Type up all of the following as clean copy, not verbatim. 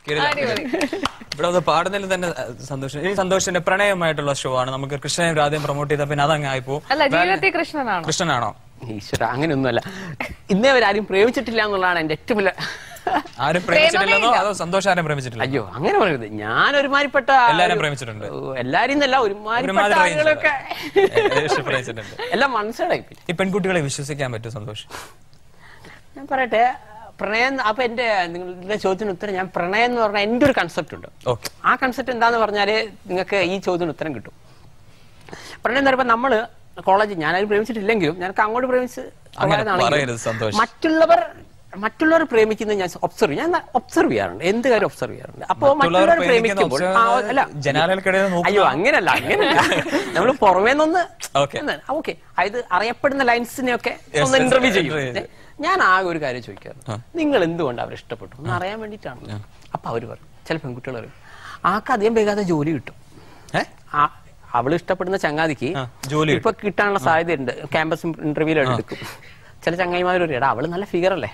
ഇവിടെ ഒന്ന് പാടുന്നതിൽ തന്നെ സന്തോഷം. ഈ സന്തോഷിന്റെ പ്രണയമായിട്ടുള്ള ഷോ ആണ്. നമുക്ക് കൃഷ്ണനെ ആദ്യം പ്രൊമോട്ട് ചെയ്ത പിന്നെ അതങ്ങ് ആയിപ്പോ. കൃഷ്ണനാണോ? ഈശ്വര, അങ്ങനെയൊന്നുമല്ല. ഇന്നേ വരാരും പ്രേമിച്ചിട്ടില്ല എന്നുള്ളതാണ് എന്റെ ഏറ്റവും വലിയ. ആരും പ്രേമിച്ചിട്ടില്ലെന്നോ അതോ സന്തോഷം ആരും പ്രേമിച്ചിട്ടില്ല? അയ്യോ, അങ്ങനെ പറയരുത്. ഞാൻ ഒരുമാതിരിപ്പെട്ട എല്ലാരും പ്രേമിച്ചിട്ടുണ്ട്. എല്ലാരും എന്നല്ല, ഒരുമാതിരിപ്പെട്ട ആളുകളൊക്കെ എല്ലാം മനസ്സിലായി. ഈ പെൺകുട്ടികളെ വിശ്വസിക്കാൻ പറ്റും സന്തോഷം? ഞാൻ പറയട്ടെ, പ്രണയം. അപ്പൊ നിങ്ങളുടെ ചോദ്യത്തിന് ഉത്തരം, ഞാൻ പ്രണയം എന്ന് പറഞ്ഞാൽ എന്റെ ഒരു കൺസെപ്റ്റ് ഉണ്ട്. ആ കൺസെപ്റ്റ് എന്താന്ന് പറഞ്ഞാല് നിങ്ങൾക്ക് ഈ ചോദ്യത്തിന് ഉത്തരം കിട്ടും. പ്രണയം എന്ന് പറയുമ്പോൾ നമ്മള് കോളേജ്, ഞാനും പ്രേമിച്ചിട്ടില്ലെങ്കിലും ഞങ്ങൾക്ക് അങ്ങോട്ട് പ്രേമിച്ച് മറ്റുള്ളവർ പ്രേമിക്കുന്നത് ഞാൻ ഒബ്സർവ് ചെയ്യാറുണ്ട്. എന്ത് കാര്യം ഒബ്സർവ് ചെയ്യാറുണ്ട്. അപ്പൊ മറ്റുള്ളവർ പ്രേമിക്കുമ്പോൾ അയ്യോ അങ്ങനല്ല നമ്മൾ പുറമേ നിന്ന് ഓക്കെ ഇത് അറിയപ്പെടുന്ന ലൈൻസിനെയൊക്കെ ഒന്ന് ഇന്റർവ്യൂ ചെയ്യും. ഞാൻ ആകെ ഒരു കാര്യം ചോദിക്കാറുണ്ട്, നിങ്ങൾ എന്തുകൊണ്ട് അവരെ ഇഷ്ടപ്പെട്ടു എന്ന് അറിയാൻ വേണ്ടിയിട്ടാണ്. അപ്പൊ അവര് പറയും, ചില പെൺകുട്ടികൾ പറയും ആൾക്ക് അധികം വേഗാതെ ജോലി കിട്ടും. അവള് ഇഷ്ടപ്പെടുന്ന ചങ്ങാതിക്ക് ഇപ്പൊ കിട്ടാനുള്ള സാധ്യതയുണ്ട്. ക്യാമ്പസ് ഇന്റർവ്യൂവിൽ എടുക്കും. ചില ചങ്ങായിമാർ ഒരു അവള് നല്ല ഫിഗർ അല്ലേ,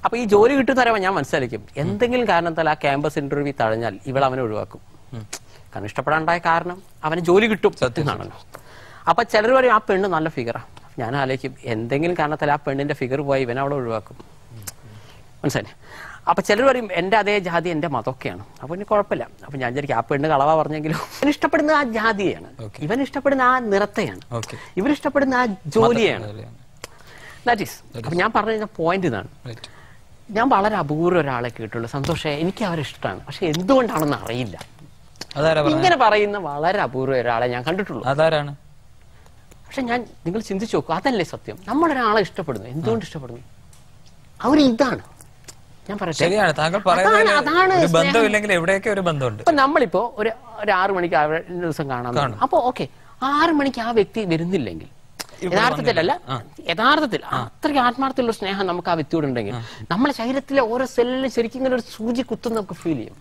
അപ്പൊ ഈ ജോലി കിട്ടുന്ന തരമ്പോൾ ഞാൻ മനസ്സിലാക്കും എന്തെങ്കിലും കാരണത്താൽ ആ ക്യാമ്പസ് ഇന്റർവ്യൂ തഴഞ്ഞാൽ ഇവൾ അവനെ ഒഴിവാക്കും. കാരണം ഇഷ്ടപ്പെടാണ്ടായ കാരണം അവന് ജോലി കിട്ടും എന്നാണല്ലോ. അപ്പൊ ചിലർ പറയും ആ പെണ്ണ് നല്ല ഫിഗറാ. ഞാൻ ആലോചിക്കും എന്തെങ്കിലും കാരണത്താൽ ആ പെണ്ണിന്റെ ഫിഗർ പോയി ഇവൻ അവളെ ഒഴിവാക്കും. മനസ്സിലായി? അപ്പൊ ചിലർ പറയും എന്റെ അതേ ജാതി എന്റെ മതമൊക്കെയാണ്, അപ്പൊ ഇനി കുഴപ്പമില്ല. അപ്പൊ ഞാൻ വിചാരിക്കും ആ പെണ്ണ് കളവാ പറഞ്ഞെങ്കിലും ഇവൻ ഇഷ്ടപ്പെടുന്ന ആ ജാതിയെയാണ്, ഇവൻ ഇഷ്ടപ്പെടുന്ന ആ നിറത്തെയാണ്, ഇവർ ഇഷ്ടപ്പെടുന്ന ആ ജോലിയാണ്. That is. അപ്പൊ ഞാൻ പറഞ്ഞ പോയിന്റ് ഇതാണ്. ഞാൻ വളരെ അപൂർവം ഒരാളെ കേട്ടുള്ളൂ, സന്തോഷം എനിക്ക് അവരെ ഇഷ്ടമാണ്, പക്ഷെ എന്തുകൊണ്ടാണെന്ന് അറിയില്ല. ഇങ്ങനെ പറയുന്ന വളരെ അപൂർവം ഒരാളെ ഞാൻ കണ്ടിട്ടുള്ളൂ. അതാരാണ്? പക്ഷെ നിങ്ങൾ ചിന്തിച്ചു നോക്കൂ, അതല്ലേ സത്യം. നമ്മളൊരാളെ ഇഷ്ടപ്പെടുന്നു, എന്തുകൊണ്ട് ഇഷ്ടപ്പെടുന്നു? അവരിതാണ്. ഞാൻ ശരിയാണ്, താങ്കൾ പറയുന്നത്. ഇപ്പൊ നമ്മളിപ്പോ ഒരു 6 മണിക്ക് ദിവസം കാണാൻ, അപ്പൊ ഓക്കെ 6 മണിക്ക് ആ വ്യക്തി വരുന്നില്ലെങ്കിൽ യഥാർത്ഥത്തിൽ അത്രയ്ക്ക് ആത്മാർത്ഥമുള്ള സ്നേഹം നമുക്ക് ആ വ്യക്തിയോട് ഉണ്ടെങ്കിൽ നമ്മുടെ ശരീരത്തിലെ ഓരോ സെല്ലിലും ശരിക്കും ഇങ്ങനെ ഒരു സൂചി കുത്തുന്ന നമുക്ക് ഫീൽ ചെയ്യും.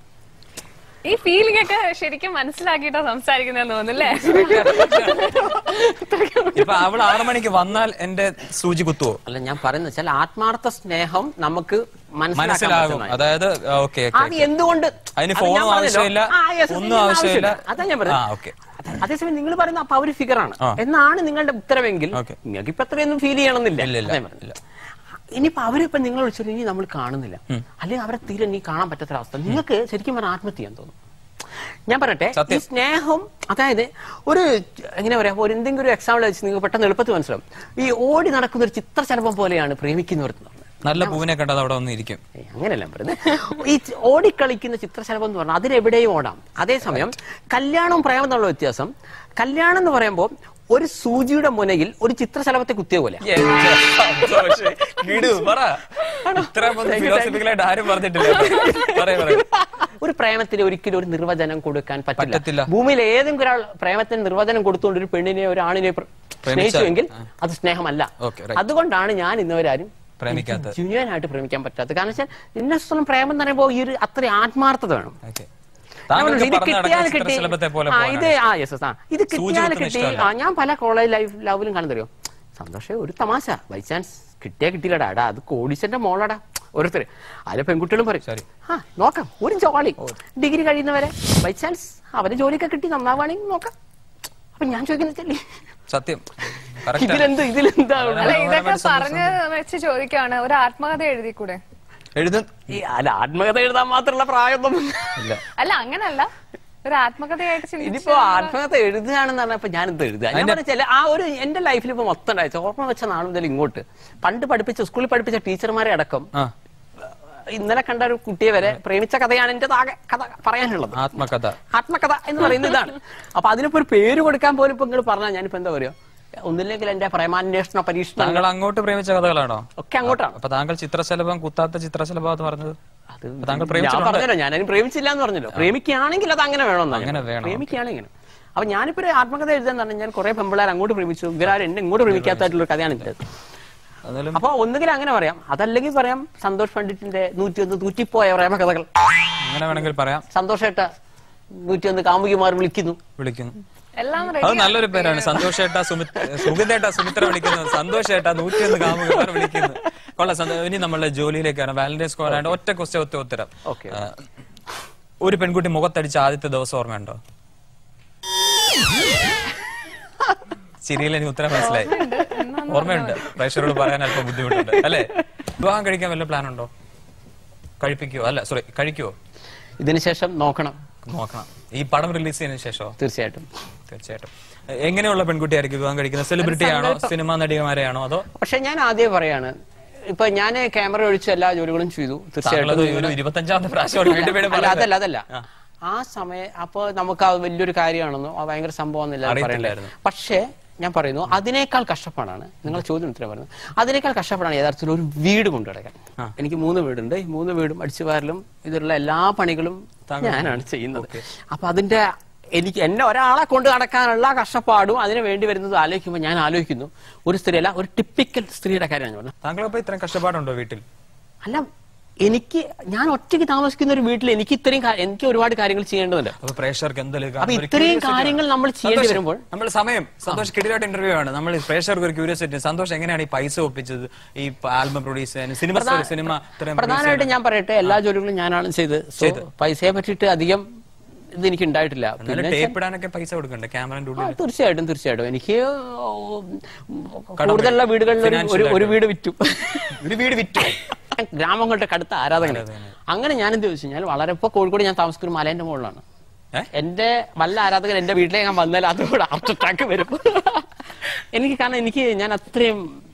ഈ ഫീലിംഗ് ഒക്കെ ശരിക്കും മനസ്സിലാക്കിയിട്ടാ സംസാരിക്കുന്നതെന്ന് തോന്നുന്നല്ലേ? ഇപ്പൊ അവൾ 6 മണിക്ക് വന്നാൽ എന്റെ സൂചി കുത്തുവോ? അല്ല, ഞാൻ പറയുന്നത് വെച്ചാൽ ആത്മാർത്ഥ സ്നേഹം നമുക്ക് മനസ്സിലാകും. അതായത് അത് എന്തുകൊണ്ട് അതിന് ഫോണും ആവശ്യമില്ല, ഒന്നും ആവശ്യമില്ല. അതാ ഞാൻ പറയുന്നത്. അതേസമയം നിങ്ങൾ പറയുന്ന അപ്പൊ അവര് ഫിഗറാണ് എന്നാണ് നിങ്ങളുടെ ഉത്തരവെങ്കിൽ നിങ്ങൾക്ക് ഇപ്പൊ അത്രയൊന്നും ഫീൽ ചെയ്യണമെന്നില്ല. ഇനിയിപ്പോ അവരിപ്പോ നിങ്ങൾ വിളിച്ചാൽ ഇനി നമ്മൾ കാണുന്നില്ല, അല്ലെങ്കിൽ അവരെ തീരെ നീ കാണാൻ പറ്റാത്തൊരവസ്ഥ, നിങ്ങൾക്ക് ശരിക്കും പറഞ്ഞാൽ ആത്മഹത്യ ചെയ്യാൻ തോന്നും. ഞാൻ പറയട്ടെ, ഈ സ്നേഹം, അതായത് ഒരു എങ്ങനെ പറയാ, ഒരു എന്തെങ്കിലും ഒരു എക്സാമ്പിൾ വെച്ച് നിങ്ങൾക്ക് പെട്ടെന്ന് എളുപ്പത്തിൽ മനസ്സിലാവും. ഈ ഓടി നടക്കുന്ന ഒരു ചിത്രശലഭം പോലെയാണ് പ്രേമിക്കുന്നവർ. നല്ല പൂവിനെ കണ്ടത് അവിടെ വന്നിരിക്കും. അങ്ങനെയല്ല പറയുന്നത്. ഈ ഓടിക്കളിക്കുന്ന ചിത്രശലഭം എന്ന് പറഞ്ഞാൽ അതിലെവിടെയും ഓടാം. അതേസമയം കല്യാണവും പ്രേമം എന്നുള്ള വ്യത്യാസം, കല്യാണം എന്ന് പറയുമ്പോൾ ഒരു സൂചിയുടെ മുനയിൽ ഒരു ചിത്രശലഭത്തെ കുത്തിയ പോലെ. ഒരു പ്രേമത്തിന് ഒരിക്കലും ഒരു നിർവചനം കൊടുക്കാൻ പറ്റില്ല. ഭൂമിയിൽ ഏതെങ്കിലും ഒരാൾ പ്രേമത്തിന് നിർവചനം കൊടുത്തുകൊണ്ട് ഒരു പെണ്ണിനെ ഒരു ആണിനെ സ്നേഹിച്ചുവെങ്കിൽ അത് സ്നേഹമല്ല. അതുകൊണ്ടാണ് ഞാൻ ഇന്നുവരാരും ജെന്യുവനായിട്ട് പ്രേമിക്കാൻ പറ്റാത്തത്. കാരണം വെച്ചാൽ ഇന്ന സ്ഥലം പ്രേമം എന്ന് പറയുമ്പോൾ ഈ ഒരു അത്ര ആത്മാർത്ഥത വേണം. ഇത് കിട്ടിയാൽ കിട്ടി, ഇത് കിട്ടിയാൽ കിട്ടി. ഞാൻ പല കോളേജ് ലൈവിലും കാണുന്നറിയോ, സന്തോഷം ഒരു തമാശ, ബൈ ചാൻസ് കിട്ടിയാ കിട്ടിയില്ലടാ, എടാ അത് കോടീശ്വരന്റെ മോളടാ. ഓരോരുത്തർ അതിലെ പെൺകുട്ടികളും പറയും നോക്കാം ഒരു ജോളി, ഡിഗ്രി കഴിയുന്നവരെ ബൈ ചാൻസ് അവര് ജോലിയൊക്കെ കിട്ടി നന്നാവാണെങ്കിൽ നോക്കാം. അപ്പൊ ഞാൻ ചോദിക്കുന്ന സത്യം ഇതിലെന്താ ഇതൊക്കെ പറഞ്ഞ് വെച്ച് ചോദിക്കാണ്, ഒരു ആത്മകഥ എഴുതിക്കൂടെ? അല്ല, ആത്മകഥ എഴുതാൻ മാത്രമുള്ള പ്രായമൊന്നും അല്ല, അങ്ങനല്ല, ഒരു ആത്മകഥയായിട്ട്. ഇതിപ്പോ ആത്മകഥ എഴുതുകയാണെന്ന് പറഞ്ഞപ്പോ ഞാൻ എന്ത് എഴുതുക? ഞാൻ പറഞ്ഞാൽ ആ ഒരു എന്റെ ലൈഫിൽ ഇപ്പൊ മൊത്തം ഉണ്ടായിച്ച ഓർമ്മ വെച്ച നാൾ മുതൽ ഇങ്ങോട്ട് പണ്ട് സ്കൂളിൽ പഠിപ്പിച്ച ടീച്ചർമാരെ അടക്കം ഇന്നലെ കണ്ട ഒരു കുട്ടിയെ വരെ പ്രേമിച്ച കഥയാണ് എന്റെ കഥ പറയാനുള്ളത്. ആത്മകഥ എന്ന് പറയുന്നത് ഇതാണ്. അപ്പൊ അതിനിപ്പോ ഒരു പേര് കൊടുക്കാൻ പോലും ഇപ്പൊ നിങ്ങൾ പറഞ്ഞാൽ ഞാനിപ്പോ എന്താ പറയുക, ഒന്നില്ലെങ്കിൽ എന്റെ പ്രേമാന്വേഷണ പരീക്ഷണം. താങ്കൾ അങ്ങോട്ട് പ്രേമിച്ച കഥകളാണോ? ഒക്കെ അങ്ങോട്ടാണ്. അപ്പൊ താങ്കൾ ചിത്രശലഭം കുത്താത്ത ചിത്രശലഭം എന്ന് പറഞ്ഞത് ഞാൻ പറഞ്ഞല്ലോ, ഞാനും പ്രേമിച്ചില്ല എന്ന് പറഞ്ഞല്ലോ. പ്രേമിക്കുകയാണെങ്കിൽ അത് അങ്ങനെ വേണമെന്ന്, പ്രേമിക്കുകയാണെങ്കിൽ. അപ്പൊ ഞാനിപ്പോ ഒരു ആത്മകഥ എഴുതാൻ പറഞ്ഞാൽ ഞാൻ കുറെ പെമ്പിള്ളേർ അങ്ങോട്ട് പ്രേമിച്ചു, ഇവരാരും എന്നെ ഇങ്ങോട്ട് പ്രേമിക്കാത്തായിട്ടുള്ള കഥയാണ് എന്റെ. അപ്പൊ ഒന്നുകിൽ അങ്ങനെ പറയാം, അതല്ലെങ്കിൽ പറയാം സന്തോഷ് പണ്ഡിറ്റിന്റെ 101 തൂറ്റിപ്പോയ പ്രേമകഥകൾ, അങ്ങനെ വേണമെങ്കിൽ പറയാം. സന്തോഷേട്ട 101 കാമുകിമാർ വിളിക്കുന്നു. അത് നല്ലൊരു പേരാണ്. സന്തോഷേട്ട സുമിത്രേട്ട സുമിത്ര വിളിക്കുന്നു, സന്തോഷേട്ട 101 കാമുകിമാർ വിളിക്കുന്നു. കൊള്ളാം. ഇനി നമ്മളുടെ ജോലിയിലേക്കാണ്. വാലന്റൈൻസ് സ്കോറായിട്ട് ഒറ്റ ക്വസ്റ്റ്യൻ ഉത്തരം. ഒരു പെൺകുട്ടി മുഖത്തടിച്ച ആദ്യത്തെ ദിവസം ഓർമ്മയുണ്ടോ? ചിരിയിൽ എനിക്ക് ഉത്തരം മനസ്സിലായി. ഓർമ്മയുണ്ട്. പ്രേക്ഷകരോട് പറയാൻ അല്പം ബുദ്ധിമുട്ടുണ്ട് അല്ലേ? വിവാഹം കഴിക്കാൻ വല്ല പ്ലാൻ ഉണ്ടോ? കഴിപ്പിക്കുവോ? അല്ല സോറി, കഴിക്കുവോ? ഇതിനുശേഷം നോക്കണം. ഈ പടം റിലീസ് ചെയ്തതിനു ശേഷമോ? തീർച്ചയായിട്ടും. എങ്ങനെയുള്ള പെൺകുട്ടിയായിരിക്കും വിവാഹം കഴിക്കുന്നത്? സെലിബ്രിറ്റി ആണോ, സിനിമാ നടിമാരെയാണോ, അതോ? പക്ഷെ ഞാൻ ആദ്യം പറയാണ്, ഇപ്പൊ ഞാൻ ക്യാമറ ഒഴിച്ച് എല്ലാ ജോലികളും ചെയ്തു. തീർച്ചയായിട്ടും 25ാമത്തെ പ്രാവശ്യം അതല്ല ആ സമയം അപ്പൊ നമുക്ക് അത് വലിയൊരു കാര്യമാണെന്നോ ഭയങ്കര സംഭവം പറയുന്നില്ലായിരുന്നു. പക്ഷേ ഞാൻ പറയുന്നു, അതിനേക്കാൾ കഷ്ടപ്പാടാണ്, നിങ്ങൾ ചോദ്യം ഉത്തരം പറയുന്നത്, അതിനേക്കാൾ കഷ്ടപ്പാടാണ് യഥാർത്ഥത്തിൽ ഒരു വീട് കൊണ്ടുനടക്കാൻ. എനിക്ക് 3 വീടുണ്ട്. ഈ 3 വീടും അടിച്ചുവാരലും ഇതിലുള്ള എല്ലാ പണികളും ഞാനാണ് ചെയ്യുന്നത്. അപ്പൊ അതിന്റെ എന്നെ ഒരാളെ കൊണ്ട് നടക്കാനുള്ള കഷ്ടപ്പാടും അതിന് വേണ്ടി വരുന്നത് ആലോചിക്കുമ്പോൾ ഞാൻ ആലോചിക്കുന്നു, ഒരു സ്ത്രീയല്ല, ഒരു ടിപ്പിക്കൽ സ്ത്രീയുടെ കാര്യമാണ്. താങ്കളപ്പോ ഇത്രയും കഷ്ടപ്പാടുണ്ടോ വീട്ടിൽ? അല്ല, ഞാൻ ഒറ്റയ്ക്ക് താമസിക്കുന്ന ഒരു വീട്ടിൽ എനിക്ക് ഒരുപാട് കാര്യങ്ങൾ ചെയ്യേണ്ടതുണ്ട്. അപ്പൊ ഇത്രയും കാര്യങ്ങൾ നമ്മൾ ചെയ്യേണ്ടി വരുമ്പോൾ നമ്മൾ സമയം സന്തോഷ് കിടിലായിട്ട് ഇന്റർവ്യൂ ആണ്. നമ്മൾ പ്രേക്ഷകർക്ക് ഒരു ക്യൂരിയോസിറ്റി, സന്തോഷം എങ്ങനെയാണ് ഈ പൈസ ഒപ്പിച്ചത്, ഈ ആൽബം പ്രൊഡ്യൂസ് ചെയ്യാൻ, സിനിമ പ്രധാനമായിട്ട് ഞാൻ പറയട്ടെ, എല്ലാ ജോലികളും ഞാനാണ് ചെയ്ത്. പൈസയെ പറ്റിയിട്ട് അധികം ഇത് എനിക്ക് ഉണ്ടായിട്ടില്ല. പൈസ കൊടുക്കണ്ടേ ക്യാമറ? തീർച്ചയായിട്ടും എനിക്ക് കൂടുതലുള്ള വീടുകളിൽ ഒരു വീട് വിറ്റു. ഗ്രാമങ്ങളുടെ കടുത്ത ആരാധകനാണ്. അങ്ങനെ ഞാൻ എന്ത് ചോദിച്ചു കഴിഞ്ഞാൽ, വളരെ ഇപ്പൊ കോഴിക്കോട് ഞാൻ താമസിക്കുന്ന മലേന്റെ മുകളിലാണ്. എന്റെ വല്ല ആരാധകൻ എന്റെ വീട്ടിലേക്ക് ഞാൻ വന്നാൽ അതുകൂടെ ഹാർട്ട് അറ്റാക്ക് വരും എനിക്ക്. കാരണം ഞാൻ അത്രയും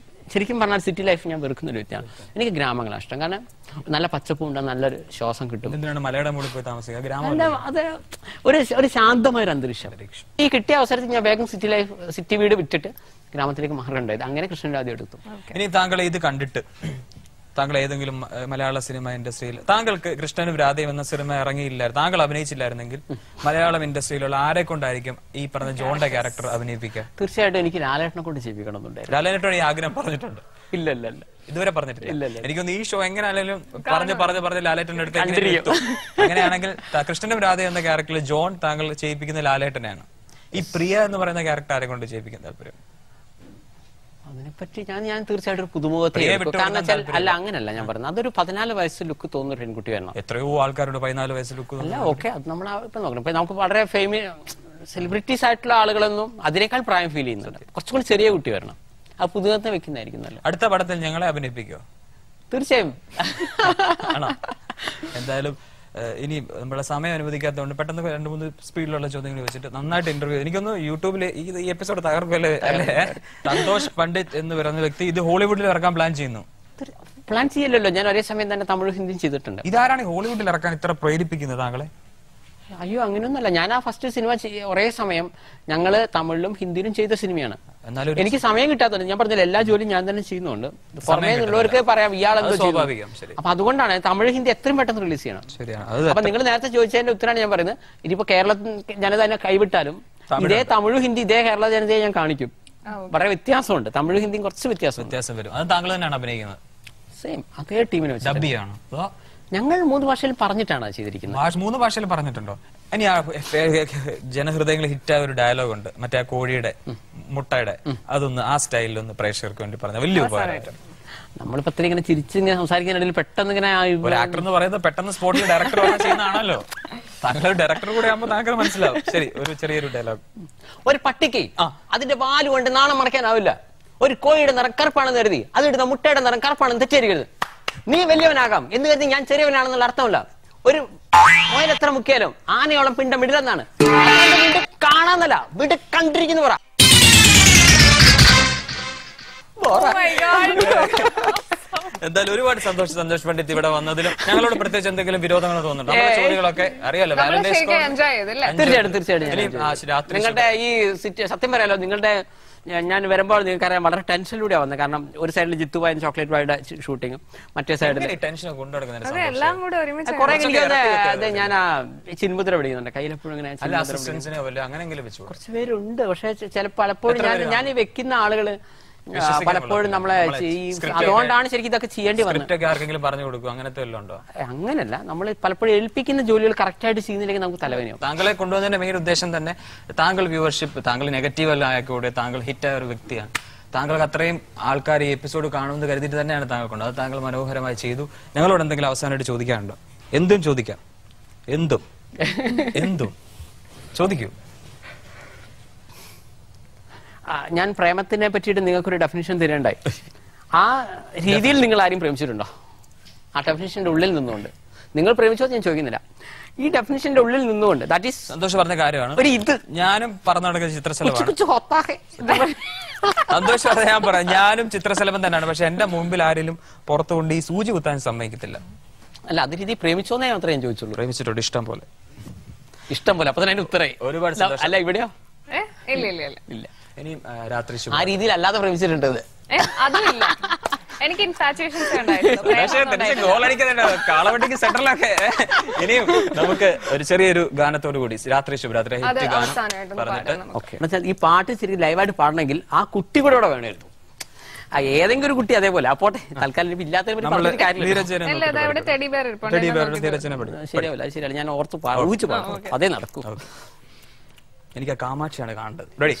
ശരിക്കും പറഞ്ഞാൽ സിറ്റി ലൈഫ് ഞാൻ വെറുക്കുന്ന ഒരു വ്യക്തിയാണ്. എനിക്ക് ഗ്രാമങ്ങളാണ് ഇഷ്ടം. കാരണം നല്ല പച്ചപ്പുണ്ട്, നല്ലൊരു ശ്വാസം കിട്ടും. അത് ഒരു ശാന്തമായൊരു അന്തരീക്ഷം. ഈ കിട്ടിയ അവസരത്തിൽ ഞാൻ വേഗം സിറ്റി വീട് വിട്ടിട്ട് ഗ്രാമത്തിലേക്ക് മാറേണ്ടത്. അങ്ങനെ കൃഷ്ണൻ എടുത്തു. ഇനി താങ്കൾ ഇത് കണ്ടിട്ട് താങ്കൾ ഏതെങ്കിലും മലയാള സിനിമ ഇൻഡസ്ട്രിയിൽ, താങ്കൾക്ക് കൃഷ്ണനും രാധയും എന്ന സിനിമ ഇറങ്ങിയില്ലായിരുന്നു, താങ്കൾ അഭിനയിച്ചില്ലായിരുന്നെങ്കിൽ മലയാളം ഇൻഡസ്ട്രിയിലുള്ള ആരെ കൊണ്ടായിരിക്കും ഈ പറഞ്ഞ ജോണിന്റെ ക്യാരക്ടർ അഭിനയിപ്പിക്കുക? തീർച്ചയായിട്ടും എനിക്ക് ലാലേട്ടനെ കൊണ്ട് ചെയ്യിപ്പിക്കണമെന്നുണ്ടായിരുന്നു. ലാലേട്ടനോട് ഈ ആഗ്രഹം പറഞ്ഞിട്ടുണ്ട്? ഇല്ല, ഇതുവരെ പറഞ്ഞിട്ടില്ല. എനിക്കൊന്ന് ഈ ഷോ എങ്ങനെയാണെങ്കിലും പറഞ്ഞ് ലാലേട്ടന്റെ അടുത്ത് അങ്ങനെയാണെങ്കിൽ കൃഷ്ണനും രാധ എന്ന ക്യാരക്ടറിൽ ജോൺ താങ്കൾ ചെയ്യിപ്പിക്കുന്ന ലാലേട്ടനെയാണ്. ഈ പ്രിയ എന്ന് പറയുന്ന ക്യാരക്ടർ ആരെ കൊണ്ട് ചെയ്യിപ്പിക്കാൻ താല്പര്യം? അതിനെപ്പറ്റി ഞാൻ തീർച്ചയായിട്ടും ഒരു പുതുമുഖത്തെ, കാരണം വെച്ചാൽ അല്ല, അങ്ങനല്ല ഞാൻ പറഞ്ഞത്. അതൊരു 14 വയസ്സ് ലുക്ക് തോന്നുന്ന ഒരു പെൺകുട്ടി വരണം. എത്രയോ ആൾക്കാരുടെ 14 വയസ്സ് ലുക്ക് അല്ല. ഓക്കെ, അത് നമ്മൾ ഇപ്പൊ നോക്കണം. ഇപ്പൊ നമുക്ക് വളരെ സെലിബ്രിറ്റീസ് ആയിട്ടുള്ള ആളുകളൊന്നും അതിനേക്കാൾ പ്രായം ഫീൽ ചെയ്യുന്നുണ്ട്. കുറച്ചുകൂടി ചെറിയ കുട്ടി വരണം. ആ പുതുമുഖത്തെ വെക്കുന്നതായിരിക്കും നല്ലത്. അടുത്ത പടത്തിൽ ഞങ്ങളെ അഭിനയിപ്പിക്കോ? തീർച്ചയായും. എന്തായാലും ഇനി നമ്മുടെ സമയം അനുവദിക്കാത്തതുകൊണ്ട് പെട്ടെന്ന് 2-3 സ്പീഡിലുള്ള ചോദ്യങ്ങൾ വെച്ചിട്ട് നന്നായിട്ട് ഇന്റർവ്യൂ. എനിക്കൊന്ന് യൂട്യൂബിൽ ഈ എപ്പിസോഡ് തകർക്കല്ലേ അല്ലേ? സന്തോഷ് പണ്ഡിറ്റ് എന്ന് പറയുന്ന വ്യക്തി ഇത് ഹോളിവുഡിൽ ഇറക്കാൻ പ്ലാൻ ചെയ്യുന്നു. പ്ലാൻ ചെയ്യല്ലോ, ഞാൻ ഒരേ സമയം തന്നെ തമിഴ് ഹിന്ദിയും ചെയ്തിട്ടുണ്ട്. ഇതാരാണ് ഹോളിവുഡിൽ ഇറക്കാൻ ഇത്ര പ്രേരിപ്പിക്കുന്നത് താങ്കളെ? അയ്യോ, അങ്ങനെയൊന്നുമല്ല. ഞാൻ ആ ഫസ്റ്റ് സിനിമ ഒരേ സമയം ഞങ്ങള് തമിഴിലും ഹിന്ദിയിലും ചെയ്ത സിനിമയാണ്. എനിക്ക് സമയം കിട്ടാത്തത് ഞാൻ പറഞ്ഞില്ല, എല്ലാ ജോലിയും ഞാൻ തന്നെ ചെയ്യുന്നുണ്ട്. പുറമേ നിന്നുള്ളവർക്ക് പറയാം ഇയാളെന്തോ സ്വാഭാവികം. അപ്പൊ അതുകൊണ്ടാണ് തമിഴ് ഹിന്ദി എത്രയും പെട്ടെന്ന് റിലീസ് ചെയ്യണം. അപ്പൊ നിങ്ങൾ നേരത്തെ ചോദിച്ചതിന്റെ ഉത്തരമാണ് ഞാൻ പറയുന്നത്. ഇനിയിപ്പോ കേരളത്തിൽ ജനത തന്നെ കൈവിട്ടാലും ഇതേ തമിഴ് ഹിന്ദി ഇതേ കേരള ജനതയെ ഞാൻ കാണിക്കും. വളരെ വ്യത്യാസമുണ്ട്. തമിഴ് ഹിന്ദിയും കുറച്ച് വ്യത്യാസം വരും. അത് താങ്കൾ തന്നെയാണ് അഭിനയിക്കുന്നത്? സെയിം അതേ ടീമിനെ വെച്ച് ഞങ്ങൾ 3 ഭാഷയിൽ പറഞ്ഞിട്ടാണ് ചെയ്തിരിക്കുന്നത്. 3 ഭാഷയിൽ പറഞ്ഞിട്ടുണ്ടോ? ഇനി ആ ജനഹൃദയങ്ങളിൽ ഹിറ്റായ ഒരു ഡയലോഗ് ഉണ്ട്, മറ്റേ ആ കോഴിയുടെ മുട്ടയുടെ, അതൊന്ന് ആ സ്റ്റൈലിലൊന്ന് പ്രേക്ഷകർക്ക് വേണ്ടി പറഞ്ഞ വലിയ ഉപകാരമായിട്ട്. നമ്മളിപ്പോ ഇങ്ങനെ ചിരിച്ചിങ്ങനെ സംസാരിക്കാനിടയിൽ പെട്ടെന്ന് ഇങ്ങനെ ഒരു ആക്ടർ എന്ന് പറയുന്നത് പെട്ടെന്ന് സ്പോട്ടിൽ ഡയറക്ടർ ചെയ്യുന്നതാണല്ലോ. താങ്കൾ ഡയറക്ടർ കൂടെ ആകുമ്പോൾ താങ്കൾ മനസ്സിലാവും. ശരി, ഒരു ചെറിയൊരു ഡയലോഗ്. ഒരു പട്ടിക്ക് അതിന്റെ പാല് കൊണ്ട് നാണം മറക്കാനാവില്ല. ഒരു കോഴിയുടെ നിറം കറുപ്പാണെന്ന് കരുതി അതിടുന്ന മുട്ടയുടെ നിറം കറുപ്പാണെന്ന് തെറ്റിദ്ധരിക്കരുത്. നീ വലിയവനാകാം എന്ന് കരുതി ഞാൻ ചെറിയവനാണെന്നുള്ള അർത്ഥമില്ല. ഒരു മോയിൽ എത്ര മുക്കിയാലും ആനയോളം പിണ്ടം വിടില്ലെന്നാണ്. കാണാന്നല്ല, വീട് കണ്ടിരിക്കുന്നു പറ. എന്തായാലും ഒരുപാട് സന്തോഷ് പണ്ഡിറ്റ് ഇവിടെ വന്നതിലും. ഞങ്ങളോട് പ്രത്യേകിച്ച് എന്തെങ്കിലും വിരോധങ്ങൾ തോന്നുന്നുണ്ടോ? നമ്മുടെ ചോദ്യങ്ങളൊക്കെ അറിയാലോ. തീർച്ചയായിട്ടും നിങ്ങളുടെ ഈ സത്യം പറയാലോ, നിങ്ങളുടെ ഞാൻ വരുമ്പോൾ നിങ്ങൾക്കറിയാം വളരെ ടെൻഷനിലൂടെയാണ് വന്നത്. കാരണം ഒരു സൈഡിൽ ജിത്തുബായും ചോക്ലേറ്റ് ബായുടെ ഷൂട്ടിങ്ങും, മറ്റേ സൈഡിൽ ഞാൻ ചിന്മുദ്ര പിടിക്കുന്നുണ്ട് കയ്യിലെപ്പോഴും. ഇങ്ങനെ കുറച്ച് പേരുണ്ട്. പക്ഷെ പലപ്പോഴും ഞാൻ ഈ വെക്കുന്ന ആളുകള് പലപ്പോഴും നമ്മളെ അതുകൊണ്ടാണ് ശരിക്കും ഇതൊക്കെ ചെയ്യേണ്ടി വന്നത്. പറഞ്ഞു കൊടുക്കും അങ്ങനത്തെ വല്ലതും ഉണ്ടോ? അങ്ങനല്ല, നമ്മൾ പലപ്പോഴും ഏൽപ്പിക്കുന്ന ജോലികൾ കറക്റ്റ് ആയിട്ട് ചെയ്യുന്നില്ലെങ്കിൽ നമുക്ക് തലവേനയാവും. താങ്കളെ കൊണ്ടുവന്നതിന്റെ മെയിൻ ഉദ്ദേശം തന്നെ താങ്കൾ വ്യൂവർഷിപ്പ്, താങ്കൾ നെഗറ്റീവ് അല്ല ആയക്കൂടെ താങ്കൾ ഹിറ്റായ ഒരു വ്യക്തിയാണ്. താങ്കൾക്ക് അത്രയും ആൾക്കാർ ഈ എപ്പിസോഡ് കാണുമെന്ന് കരുതിയിട്ട് തന്നെയാണ് താങ്കൾക്കുണ്ട്. അത് താങ്കൾ മനോഹരമായി ചെയ്തു. ഞങ്ങളോട് എന്തെങ്കിലും അവസാനമായിട്ട് ചോദിക്കാനുണ്ടോ? എന്തും ചോദിക്കാം. എന്തും എന്തും ചോദിക്കൂ. ഞാൻ പ്രേമത്തിനെ പറ്റിയിട്ട് നിങ്ങൾക്കൊരു ഡെഫിനിഷൻ തരേണ്ടായി. ആ രീതിയിൽ നിങ്ങൾ ആരും പ്രേമിച്ചിട്ടുണ്ടോ? ആ ഡെഫിനിഷന്റെ ഉള്ളിൽ നിന്നുകൊണ്ട് നിങ്ങൾ പ്രേമിച്ചോ ഞാൻ ചോദിക്കുന്നില്ല. ഈ ഡെഫിനിഷന്റെ ഉള്ളിൽ നിന്നുകൊണ്ട് ദാറ്റ് ഈസ് സന്തോഷം പറഞ്ഞ കാര്യമാണ്. ഒരു ഇത് ഞാനും പറഞ്ഞു നടക്കുന്ന ചിത്രശലഭമാണ്. സന്തോഷം പറഞ്ഞ ഞാൻ പറയാം, ഞാനും ചിത്രശലഭം തന്നെയാണ്. പക്ഷെ എന്റെ മുമ്പിൽ ആരെങ്കിലും പുറത്തു കൊണ്ട് ഈ സൂചി കുത്താൻ സമ്മതിക്കത്തില്ല. അല്ല, അത് രീതി പ്രേമിച്ചോന്നേ മാത്രമേ ഞാൻ ചോദിച്ചുള്ളൂ. പ്രേമിച്ചിട്ടുണ്ട് ഇഷ്ടം പോലെ. ഇഷ്ടം പോലെ. അപ്പൊ തന്നെ അതിന് ഉത്തരേ ഒരുപാട്. അല്ല, ഇവിടെയോ? ഇല്ല. ഇനിയും രാത്രി ആ രീതിയിൽ അല്ലാതെ പ്രേമിച്ചിട്ടുണ്ട്. അതും ഇല്ല. എനിക്ക് കാളവണ്ടിക്ക് സെന്ററിലൊക്കെ. ഇനിയും നമുക്ക് ഒരു ചെറിയൊരു ഗാനത്തോടു കൂടി രാത്രി ശുഭരാത്രി ഈ പാട്ട് ശരിക്കും ലൈവായിട്ട് പാടണമെങ്കിൽ ആ കുട്ടി കൂടെ ഇവിടെ വേണമായിരുന്നു. ഏതെങ്കിലും ഒരു കുട്ടി അതേപോലെ. അപ്പോട്ടെ, തൽക്കാലം ഇല്ലാത്തതിനെ ശരിയാവില്ല. ശരിയല്ല, ഞാൻ ഓർത്ത് ഊഹിച്ചു പാടും. അതേ നടക്കൂ. എനിക്ക് ആ കാമാക്ഷിയാണ് കാണേണ്ടത്. റെഡി?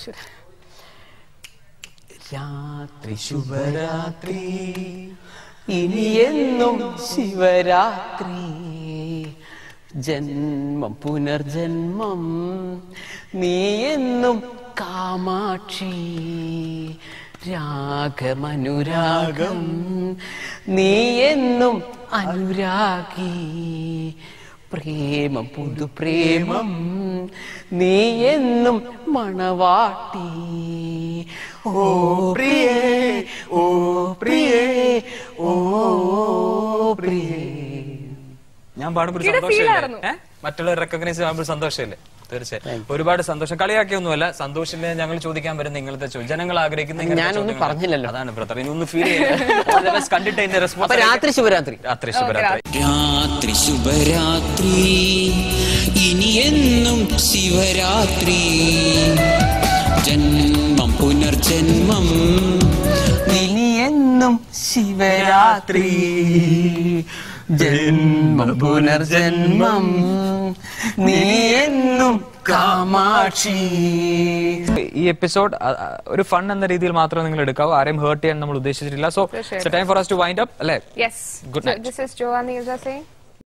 രാത്രി ശുഭരാത്രി ഇനിയെന്നും ശിവരാത്രി, ജന്മം പുനർജന്മം നീയെന്നും കാമാക്ഷി, രാഗമനുരാഗം നീയെന്നും അനുരാഗി, പ്രേമം പുതുപ്രേമം നീയെന്നും മണവാട്ടി, ഓ പ്രിയേ ഓ പ്രിയേ ഓ പ്രിയേ. ഞാൻ പാടുമ്പോൾ സന്തോഷമില്ലേ? മറ്റുള്ളവർ റെക്കഗ്നൈസ് ചെയ്യുമ്പോൾ സന്തോഷമില്ലേ? തീർച്ചയായും ഒരുപാട് സന്തോഷം. കളിയാക്കിയൊന്നുമല്ല, സന്തോഷമില്ല. ഞങ്ങൾ ചോദിക്കാൻ വരുന്ന ഇങ്ങനത്തെ ജനങ്ങൾ ആഗ്രഹിക്കുന്ന ഞാനൊന്നും പറഞ്ഞില്ലല്ലോ. അതാണ് ബ്രദർ, ഇനി ഒന്ന് ഫീൽ ചെയ്യുന്നത് കണ്ടിട്ട് എന്റെ റെസ്പോൺസ്. രാത്രി ശുഭരാത്രി. രാത്രി ശുഭരാത്രി. രാത്രി ശുഭരാത്രി ഇനിയെന്നും ശിവരാത്രി, ജന്മം പുനർജന്മം ഇനിയെന്നും ശിവരാത്രി, ജന്മം പുനർജന്മം നീയെന്നും കാമാക്ഷി. ഈ എപ്പിസോഡ് ഒരു ഫൺ എന്ന രീതിയിൽ മാത്രമേ നിങ്ങൾ എടുക്കാവൂ. ആരെയും ഹേർട്ട് ചെയ്യാൻ നമ്മൾ ഉദ്ദേശിച്ചിട്ടില്ല. So time for us to wind up, അല്ലേ? Yes. Good night. So this is Joanne Ilza saying